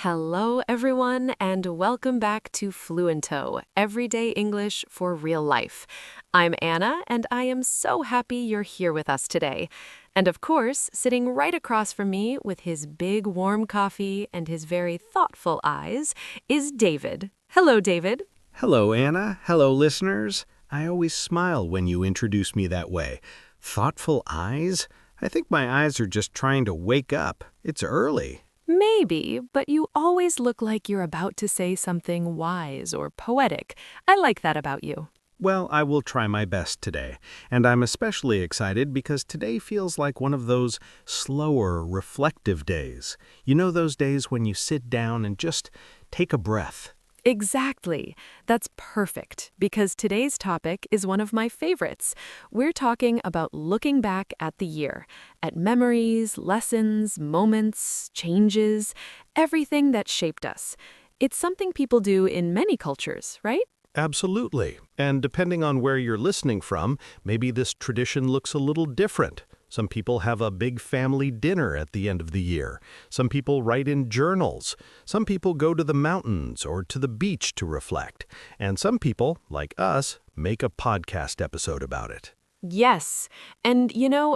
Hello, everyone, and welcome back to Fluento, Everyday English for Real Life. I'm Anna, and I am so happy you're here with us today. And of course, sitting right across from me with his big warm coffee and his very thoughtful eyes is David. Hello, David. Hello, Anna. Hello, listeners. I always smile when you introduce me that way. Thoughtful eyes? I think my eyes are just trying to wake up. It's early. Maybe, but you always look like you're about to say something wise or poetic. I like that about you. Well, I will try my best today. And I'm especially excited because today feels like one of those slower, reflective days. You know those days when you sit down and just take a breath. Exactly. That's perfect, because today's topic is one of my favorites. We're talking about looking back at the year, at memories, lessons, moments, changes, everything that shaped us. It's something people do in many cultures, right? Absolutely. And depending on where you're listening from, maybe this tradition looks a little different. Some people have a big family dinner at the end of the year. Some people write in journals. Some people go to the mountains or to the beach to reflect. And some people, like us, make a podcast episode about it. Yes. And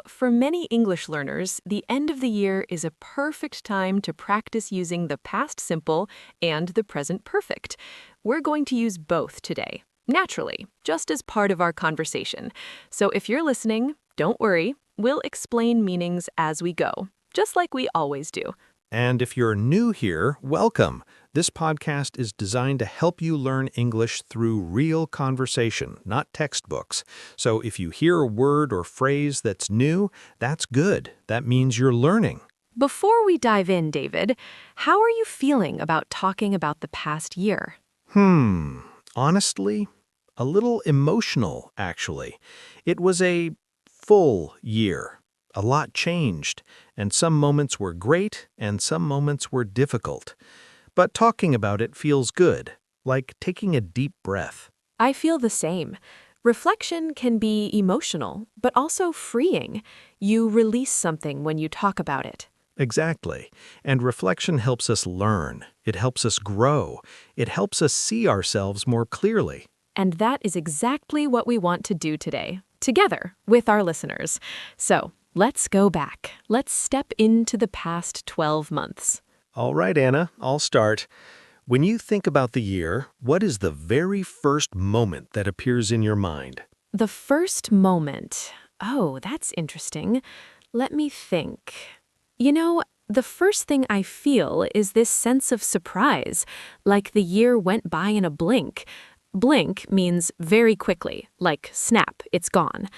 for many English learners, the end of the year is a perfect time to practice using the past simple and the present perfect. We're going to use both today, naturally, just as part of our conversation. So if you're listening, don't worry. We'll explain meanings as we go, just like we always do. And if you're new here, welcome. This podcast is designed to help you learn English through real conversation, not textbooks. So if you hear a word or phrase that's new, that's good. That means you're learning. Before we dive in, David, how are you feeling about talking about the past year? Honestly, a little emotional, actually. It was a full year. A lot changed, and some moments were great, and some moments were difficult. But talking about it feels good, like taking a deep breath. I feel the same. Reflection can be emotional, but also freeing. You release something when you talk about it. Exactly. And reflection helps us learn. It helps us grow. It helps us see ourselves more clearly. And that is exactly what we want to do today, together with our listeners. So, let's go back. Let's step into the past 12 months. All right, Anna, I'll start. When you think about the year, what is the very first moment that appears in your mind? The first moment. Oh, that's interesting. Let me think. The first thing I feel is this sense of surprise, like the year went by in a blink. Blink means very quickly, like snap, it's gone.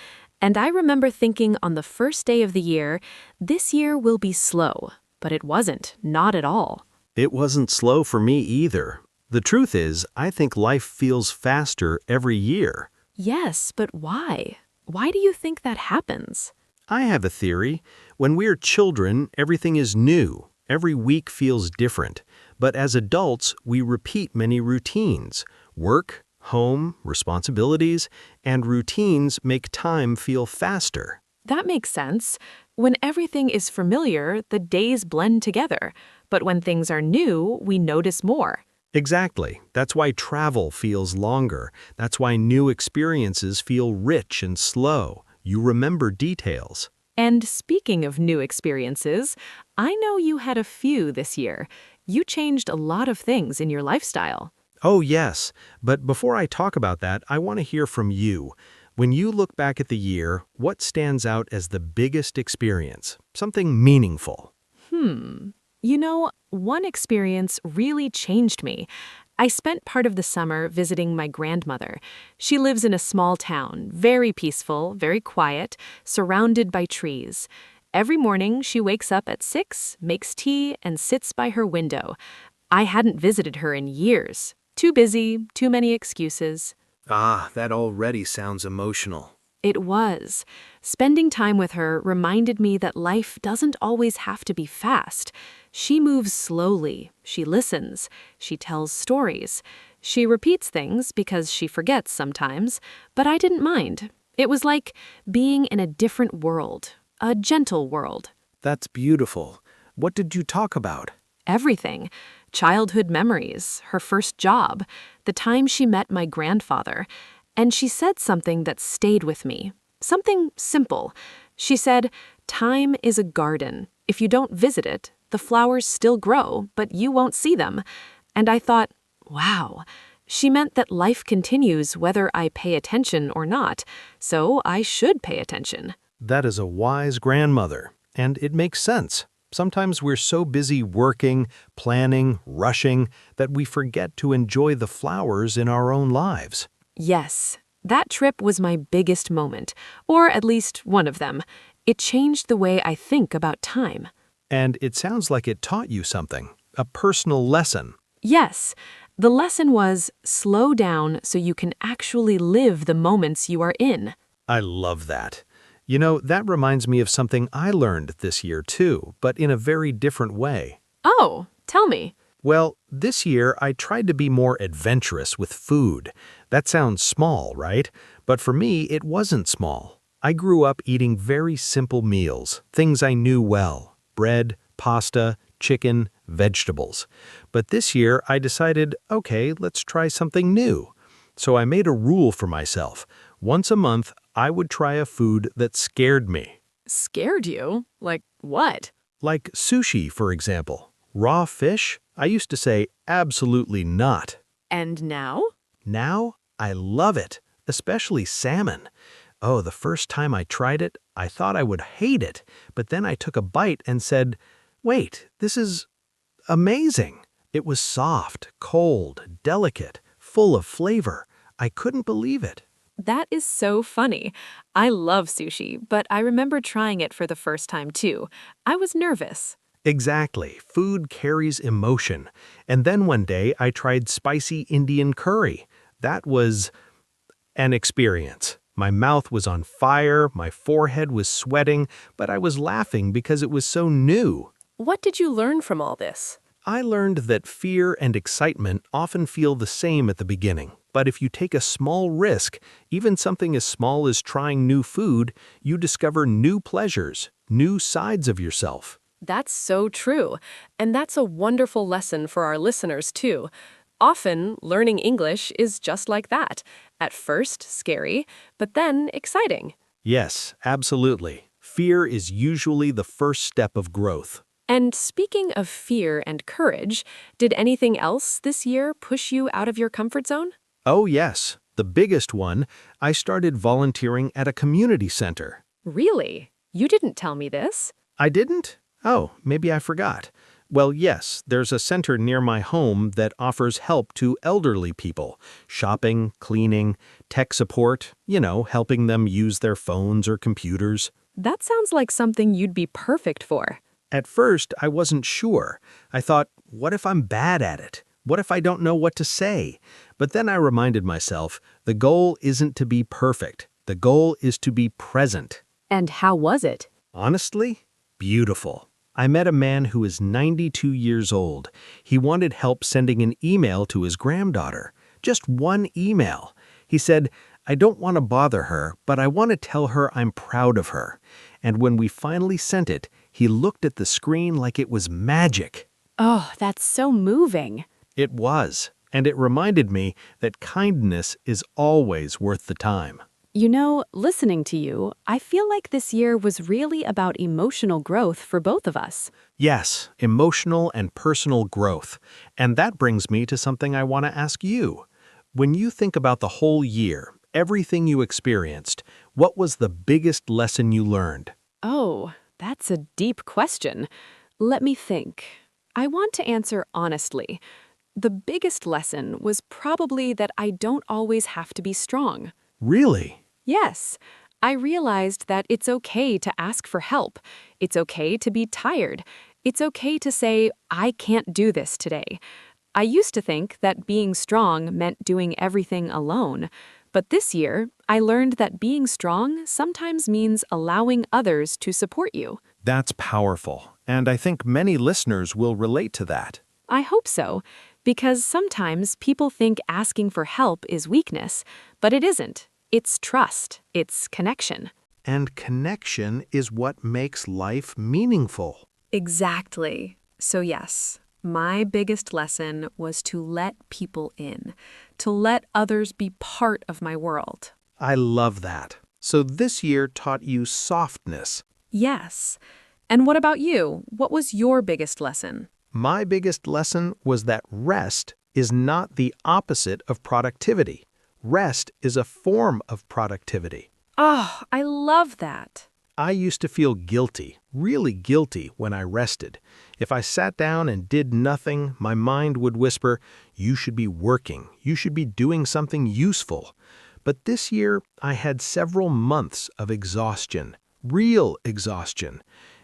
And I remember thinking on the first day of the year, this year will be slow. But it wasn't, not at all. It wasn't slow for me either. The truth is, I think life feels faster every year. Yes, but why? Why do you think that happens? I have a theory. When we're children, everything is new. Every week feels different. But as adults, we repeat many routines. Work, home, responsibilities, and routines make time feel faster. That makes sense. When everything is familiar, the days blend together. But when things are new, we notice more. Exactly. That's why travel feels longer. That's why new experiences feel rich and slow. You remember details. And speaking of new experiences, I know you had a few this year. You changed a lot of things in your lifestyle. Oh, yes. But before I talk about that, I want to hear from you. When you look back at the year, what stands out as the biggest experience? Something meaningful. One experience really changed me. I spent part of the summer visiting my grandmother. She lives in a small town, very peaceful, very quiet, surrounded by trees. Every morning, she wakes up at 6, makes tea, and sits by her window. I hadn't visited her in years. Too busy, too many excuses. Ah, that already sounds emotional. It was. Spending time with her reminded me that life doesn't always have to be fast. She moves slowly. She listens. She tells stories. She repeats things because she forgets sometimes, but I didn't mind. It was like being in a different world, a gentle world. That's beautiful. What did you talk about? Everything. childhood memories, her first job, the time she met my grandfather. And she said something that stayed with me. Something simple. She said, "Time is a garden. If you don't visit it, the flowers still grow, but you won't see them." And I thought, wow. She meant that life continues whether I pay attention or not, so I should pay attention. That is a wise grandmother, and it makes sense. Sometimes we're so busy working, planning, rushing, that we forget to enjoy the flowers in our own lives. Yes, that trip was my biggest moment, or at least one of them. It changed the way I think about time. And it sounds like it taught you something, a personal lesson. Yes, the lesson was slow down so you can actually live the moments you are in. I love that. You know, that reminds me of something I learned this year too, but in a very different way. Oh, tell me. Well, this year I tried to be more adventurous with food. That sounds small, right? But for me, it wasn't small. I grew up eating very simple meals, things I knew well: bread, pasta, chicken, vegetables. But this year I decided, okay, let's try something new. So I made a rule for myself. Once a month, I would try a food that scared me. Scared you? Like what? Like sushi, for example. Raw fish? I used to say absolutely not. And now? Now, I love it, especially salmon. Oh, the first time I tried it, I thought I would hate it, but then I took a bite and said, wait, this is amazing. It was soft, cold, delicate, full of flavor. I couldn't believe it. That is so funny. I love sushi, but I remember trying it for the first time too. I was nervous. Exactly. Food carries emotion. And then one day I tried spicy Indian curry. That was an experience. My mouth was on fire, my forehead was sweating, but I was laughing because it was so new. What did you learn from all this? I learned that fear and excitement often feel the same at the beginning. But if you take a small risk, even something as small as trying new food, you discover new pleasures, new sides of yourself. That's so true. And that's a wonderful lesson for our listeners too. Often, learning English is just like that. At first, scary, but then exciting. Yes, absolutely. Fear is usually the first step of growth. And speaking of fear and courage, did anything else this year push you out of your comfort zone? Oh yes, the biggest one, I started volunteering at a community center. Really? You didn't tell me this. I didn't? Oh, maybe I forgot. Well, yes, there's a center near my home that offers help to elderly people. Shopping, cleaning, tech support, helping them use their phones or computers. That sounds like something you'd be perfect for. At first, I wasn't sure. I thought, what if I'm bad at it? What if I don't know what to say? But then I reminded myself, the goal isn't to be perfect. The goal is to be present. And how was it? Honestly, beautiful. I met a man who is 92 years old. He wanted help sending an email to his granddaughter. Just one email. He said, I don't want to bother her, but I want to tell her I'm proud of her. And when we finally sent it, he looked at the screen like it was magic. Oh, that's so moving. It was, and it reminded me that kindness is always worth the time. You know, listening to you, I feel like this year was really about emotional growth for both of us. Yes, emotional and personal growth. And that brings me to something I want to ask you. When you think about the whole year, everything you experienced, what was the biggest lesson you learned? Oh, that's a deep question. Let me think. I want to answer honestly. The biggest lesson was probably that I don't always have to be strong. Really? Yes, I realized that it's okay to ask for help. It's okay to be tired. It's okay to say, I can't do this today. I used to think that being strong meant doing everything alone. But this year, I learned that being strong sometimes means allowing others to support you. That's powerful, and I think many listeners will relate to that. I hope so, because sometimes people think asking for help is weakness, but it isn't. It's trust. It's connection. And connection is what makes life meaningful. Exactly. So yes, My biggest lesson was to let people in, to let others be part of my world. I love that. So this year taught you softness. Yes. And what about you? What was your biggest lesson? My biggest lesson was that rest is not the opposite of productivity. Rest is a form of productivity. Oh, I love that. I used to feel guilty, really guilty, when I rested. If I sat down and did nothing, my mind would whisper, "You should be working. You should be doing something useful." But this year, I had several months of exhaustion, real exhaustion.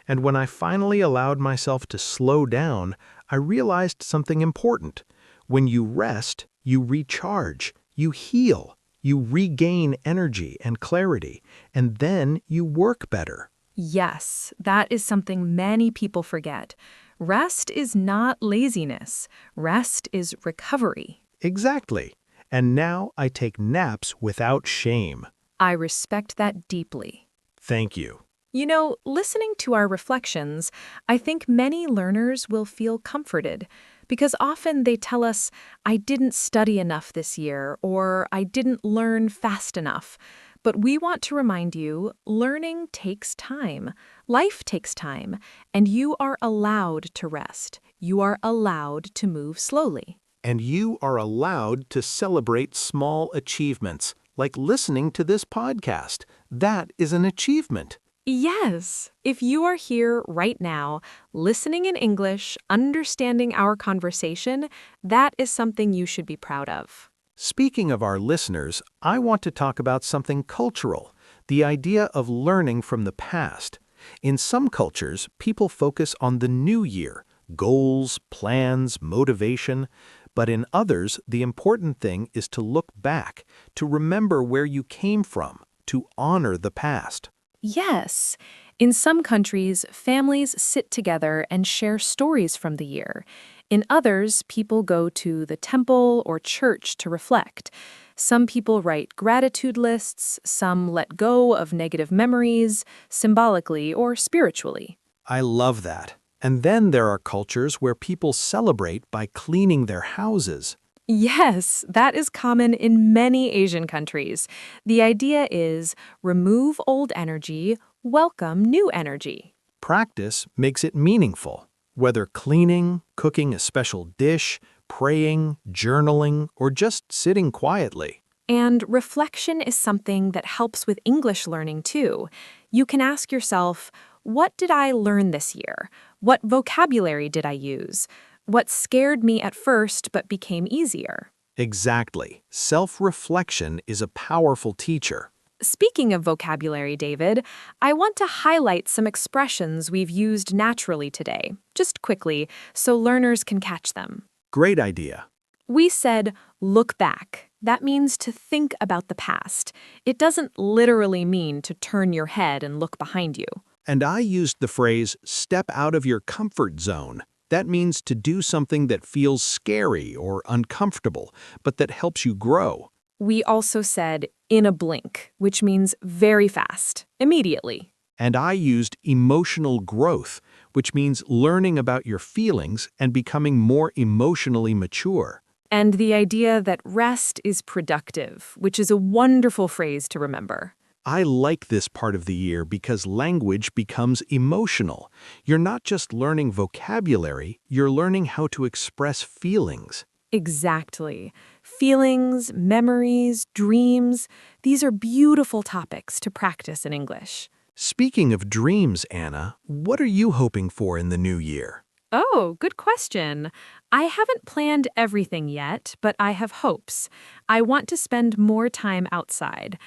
And when I finally allowed myself to slow down, I realized something important. When you rest, you recharge, you heal, you regain energy and clarity, and then you work better. Yes, that is something many people forget. Rest is not laziness. Rest is recovery. Exactly. And now I take naps without shame. I respect that deeply. Thank you. You know, listening to our reflections, I think many learners will feel comforted because often they tell us, I didn't study enough this year or I didn't learn fast enough. But we want to remind you, learning takes time. Life takes time, and you are allowed to rest. You are allowed to move slowly. And you are allowed to celebrate small achievements, like listening to this podcast. That is an achievement. Yes, if you are here right now, listening in English, understanding our conversation, that is something you should be proud of. Speaking of our listeners, I want to talk about something cultural, the idea of learning from the past. In some cultures, people focus on the new year, goals, plans, motivation. But in others, the important thing is to look back, to remember where you came from, to honor the past. Yes. In some countries, families sit together and share stories from the year. In others, people go to the temple or church to reflect. Some people write gratitude lists, some let go of negative memories, symbolically or spiritually. I love that. And then there are cultures where people celebrate by cleaning their houses. Yes, that is common in many Asian countries. The idea is remove old energy, welcome new energy. Practice makes it meaningful. Whether cleaning, cooking a special dish, praying, journaling, or just sitting quietly. And reflection is something that helps with English learning too. You can ask yourself, what did I learn this year? What vocabulary did I use? What scared me at first but became easier? Exactly. Self-reflection is a powerful teacher. Speaking of vocabulary, David, I want to highlight some expressions we've used naturally today, just quickly, so learners can catch them. Great idea. We said, look back. That means to think about the past. It doesn't literally mean to turn your head and look behind you. And I used the phrase, step out of your comfort zone. That means to do something that feels scary or uncomfortable, but that helps you grow. We also said, in a blink, which means very fast, immediately. And I used emotional growth, which means learning about your feelings and becoming more emotionally mature. And the idea that rest is productive, which is a wonderful phrase to remember. I like this part of the year because language becomes emotional. You're not just learning vocabulary, you're learning how to express feelings. Exactly. Feelings, memories, dreams, these are beautiful topics to practice in English. Speaking of dreams, Anna, what are you hoping for in the new year? Oh, good question. I haven't planned everything yet, but I have hopes. I want to spend more time outside.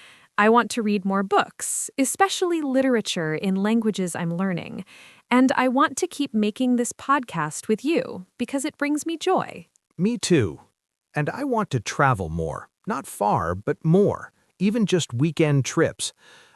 I want to read more books, especially literature in languages I'm learning. And I want to keep making this podcast with you because it brings me joy. Me too. And I want to travel more. Not far, but more. Even just weekend trips.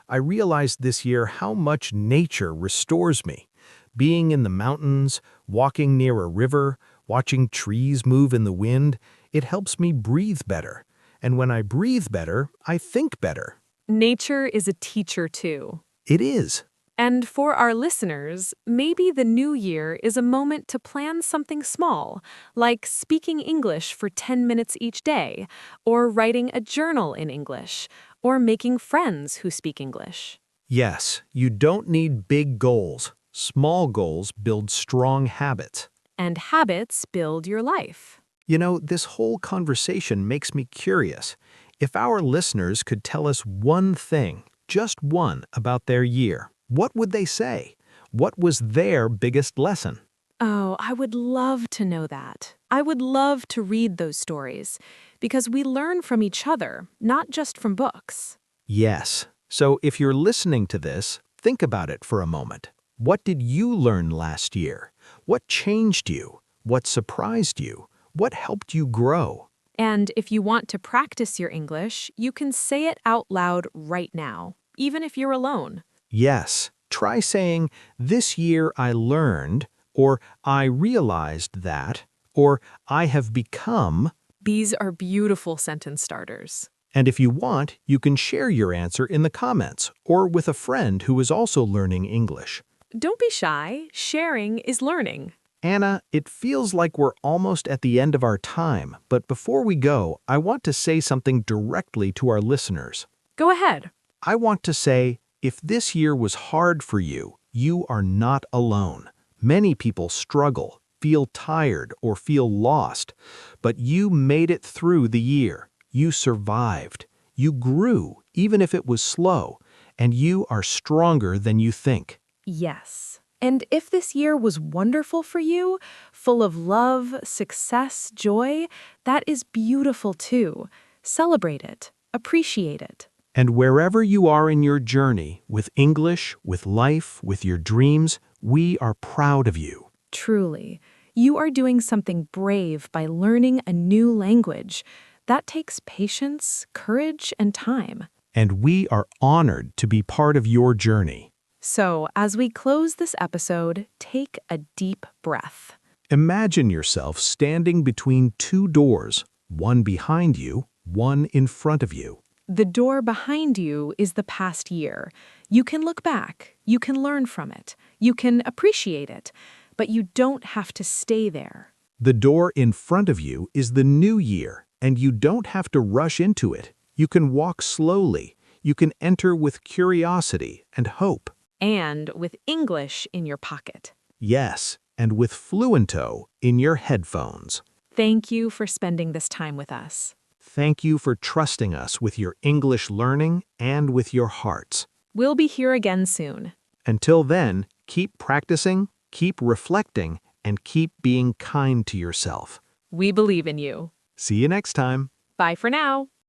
I realized this year how much nature restores me. Being in the mountains, walking near a river, watching trees move in the wind, it helps me breathe better. And when I breathe better, I think better. Nature is a teacher too. It is. And for our listeners, maybe the new year is a moment to plan something small, like speaking English for 10 minutes each day, or writing a journal in English, or making friends who speak English. Yes, you don't need big goals. Small goals build strong habits. And habits build your life. You know, this whole conversation makes me curious. If our listeners could tell us one thing, just one, about their year, what would they say? What was their biggest lesson? Oh, I would love to know that. I would love to read those stories, because we learn from each other, not just from books. Yes. So if you're listening to this, think about it for a moment. What did you learn last year? What changed you? What surprised you? What helped you grow? And if you want to practice your English, you can say it out loud right now, even if you're alone. Yes. Try saying, "This year I learned," or "I realized that," or "I have become." These are beautiful sentence starters. And if you want, you can share your answer in the comments or with a friend who is also learning English. Don't be shy. Sharing is learning. Anna, it feels like we're almost at the end of our time, but before we go, I want to say something directly to our listeners. Go ahead. I want to say, if this year was hard for you, you are not alone. Many people struggle, feel tired, or feel lost, but you made it through the year. You survived. You grew, even if it was slow, and you are stronger than you think. Yes. And if this year was wonderful for you, full of love, success, joy, that is beautiful too. Celebrate it. Appreciate it. And wherever you are in your journey, with English, with life, with your dreams, we are proud of you. Truly. You are doing something brave by learning a new language. That takes patience, courage, and time. And we are honored to be part of your journey. So, as we close this episode, take a deep breath. Imagine yourself standing between two doors, one behind you, one in front of you. The door behind you is the past year. You can look back, you can learn from it, you can appreciate it, but you don't have to stay there. The door in front of you is the new year, and you don't have to rush into it. You can walk slowly. You can enter with curiosity and hope. And with English in your pocket. Yes, and with Fluento in your headphones. Thank you for spending this time with us. Thank you for trusting us with your English learning and with your hearts. We'll be here again soon. Until then, keep practicing, keep reflecting, and keep being kind to yourself. We believe in you. See you next time. Bye for now.